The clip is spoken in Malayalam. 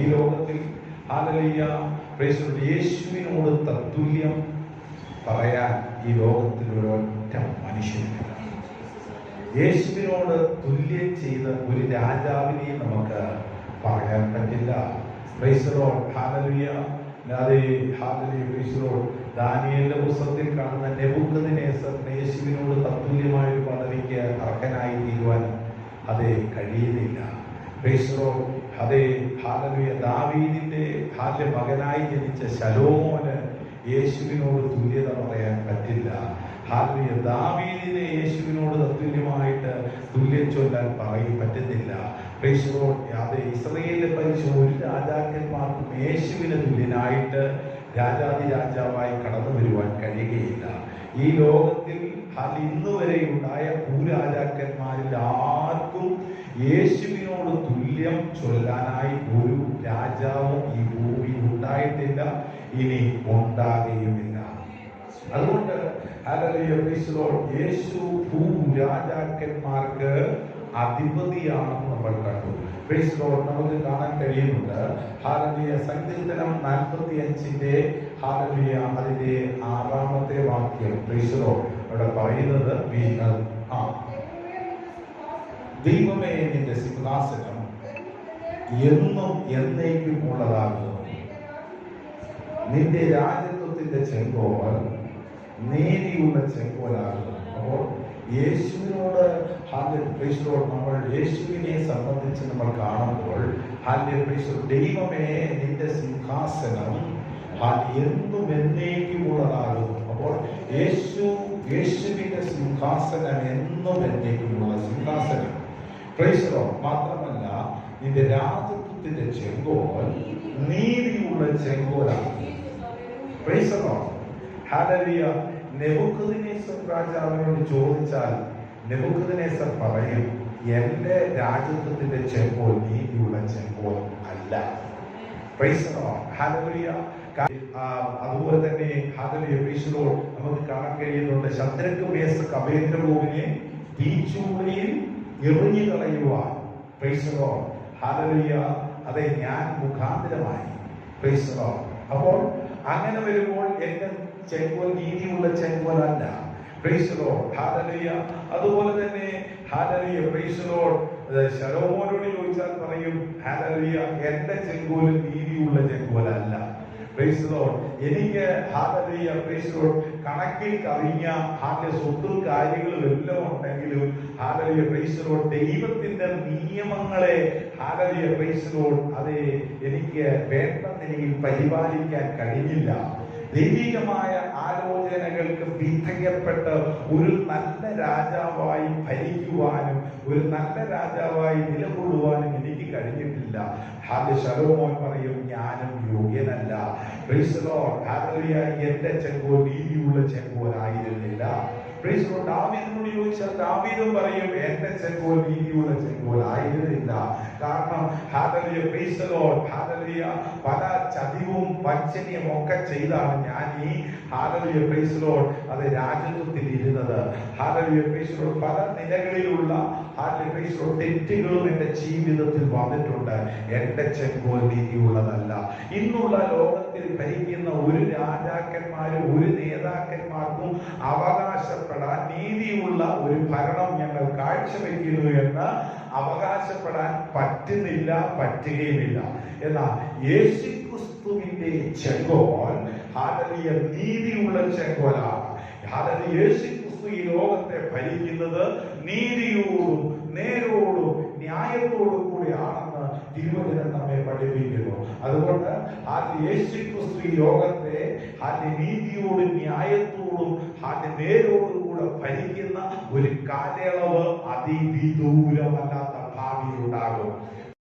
ഈ ലോകത്തിൽ ഹല്ലേലൂയ യേശുവിനോട് തത്തുല്യം പറയാൻ ഈ ലോകത്തിൽ ഒരൊറ്റ മനുഷ്യനില്ല. യേശുവിനോട് തുല്യം ചെയ്ത ഒരു രാജാവിനെയും നമുക്ക് പറയാൻ പറ്റില്ല. ദാനിയേലിന്റെ പുസ്തകത്തിൽ കാണുന്ന നെബൂഖദ്നേസറിന് യേശുവിനോട് തത്തുല്യമായ ഒരു പദവിക്ക് അർഹനായി തീരുവാൻ കഴിയുന്നില്ല. ദാവീദിന്റെ മകനായി ജനിച്ച ശലോമോന് യേശുവിനോട് തുല്യത പറയാൻ പറ്റില്ല. ദാവീദിനെ യേശുവിനോട് തത്തുല്യമായിട്ട് തുല്യം ചൊല്ലാൻ പറ്റുന്നില്ല. ഇസ്രായേലിനെ ഭരിച്ച ഒരു രാജാക്കന്മാർക്കും യേശുവിന് തുല്യനായിട്ട് രാജാതിരാജാവായി കടന്നു വരുവാൻ കഴിയുകയില്ല. ഈ ലോകത്തിൽ ഇന്ന് വരെ ഉണ്ടായ ഭൂരാജാക്കന്മാരിൽ ആർക്കും യേശുവിനോട് തുല്യം ചൊല്ലാനായി ഒരു രാജാവും ഈ ഭൂമി ഉണ്ടായിട്ടില്ല, ഇനി ഉണ്ടാകുകയുമില്ല. അതുകൊണ്ട് യേശു ഭൂരാജാക്കന്മാർക്ക് അധിപതിയാണെന്ന് നമ്മൾ കണ്ടു. നമുക്ക് കാണാൻ കഴിയുന്നുണ്ട്. സങ്കീർത്തനം 45-ന്റെ അതിന്റെ 6-ാമത്തെ വാക്യം അവിടെ പറയുന്നത്, ദൈവമേ നിന്റെ സിംഹാസനം എന്നും എന്നേക്കും ഉള്ളതാകുന്നു, നിന്റെ രാജത്വത്തിന്റെ ചെങ്കോൽ നീതിയുള്ള ചെങ്കോലാകുന്നു. അപ്പോൾ യേശുവിനോട് നമ്മൾ യേശുവിനെ സംബന്ധിച്ച് നമ്മൾ കാണുമ്പോൾ ദൈവമേ നിന്റെ സിംഹാസനം എന്നും എന്നേക്കും ഉള്ളതാകുന്നു. അപ്പോൾ യേശുവിന്റെ സിംഹാസനം എന്നും എന്നേക്കുമുള്ള സിംഹാസനം. മാത്രമല്ല നിന്റെ രാജത്വത്തിന്റെ ചെങ്കോൽ നീതിയുള്ള ചെങ്കോലാണ്. നെബൂഖദ്നേസർ രാജാവിനോട് ചോദിച്ചാൽ നെബൂഖദ്നേസർ പറയും, എന്റെ രാജത്വത്തിന്റെ ചെങ്കോൽ നീതിയുള്ള ചെങ്കോൽ അല്ല. അതുപോലെ തന്നെ നമുക്ക് കാണാൻ കഴിയുന്നുണ്ട്, ശദ്രക്ക് മേശക്ക് അബേദ്നെഗോവിനെ തീച്ചൂളയിൽ എറിഞ്ഞു കളയുവാൻ അതെ ഞാൻ മുഖാന്തരമായി. അപ്പോൾ അങ്ങനെ വരുമ്പോൾ എന്റെ ചെങ്കോൽ നീതിയുള്ള ചെങ്കോലല്ല. അതുപോലെ തന്നെ ശലോമോനോട് ചോദിച്ചാൽ പറയും, എന്റെ ചെങ്കോൽ നീതിയുള്ള ചെങ്കോലല്ല. എനിക്ക് കണക്കിൽ കവിഞ്ഞ സ്വത്തും കാര്യങ്ങളും എല്ലാം ഉണ്ടെങ്കിലും ദൈവത്തിന്റെ നിയമങ്ങളെ അതെ എനിക്ക് വേണ്ട നിലയിൽ പരിപാലിക്കാൻ കഴിഞ്ഞില്ല. ദൈവികമായ ആലോചനകൾക്ക് വിധേയപ്പെട്ട് ഒരു നല്ല രാജാവായി ഭരിക്കുവാനും ഒരു നല്ല രാജാവായി നിലകൊള്ളുവാനും എനിക്ക് കഴിഞ്ഞിട്ടില്ല. ശലോമോൻ പറയും, ഞാനും യോഗ്യനല്ല. എന്റെ ചെങ്കോൽ നീതിയുള്ള ചെങ്കോലായിരുന്നില്ല. ദാവീദിനോട് ചോദിച്ചാൽ ദാവീദും പറയും, എന്റെ ചെങ്കോൽ നീതിയുള്ള ചെങ്കോൽ ആയിരുന്നില്ല. കാരണം പല ചതിവും വഞ്ചനയും ഒക്കെ ചെയ്താണ് ഞാൻ ഈ അത് രാജത്വത്തിൽ ഇരുന്നത്. പല നിലകളിലുള്ള തെറ്റുകളും എന്റെ ജീവിതത്തിൽ വന്നിട്ടുണ്ട്. എന്റെ ചെങ്കോൽ നീതിയുള്ളതല്ല. ഇന്നുള്ള ലോകത്തിൽ ഭരിക്കുന്ന ഒരു രാജാക്കന്മാരും ഒരു നേതാക്കന്മാർക്കും അവകാശപ്പെടാൻ നീതിയുള്ള ഒരു ഭരണം ഞങ്ങൾ കാഴ്ചവെക്കുന്നു എന്ന് അവകാശപ്പെടാൻ പറ്റുകയുമില്ല. എന്നാൽ യേശുക്രിസ്തുവിന്റെ ചെങ്കോൽ നീതിയുള്ള ചെങ്കോലാണ്. യേശുക്രിസ്തു ഈ ലോകത്തെ ഭരിക്കുന്നത് നീതിയോടും നേരോടും ന്യായത്തോടും കൂടിയാണെന്ന് തിരുവചനം നമ്മെ പഠിപ്പിക്കുന്നു. അതുകൊണ്ട് യേശുക്രിസ്തു ഈ ലോകത്തെ നീതിയോടും ന്യായത്തോടും നേരോടും കൂടെ ഭരിക്കുന്ന ഒരു കാലയളവ് അതിവിദൂരമല്ലാത്ത ഭാവിയിലുണ്ടാകും.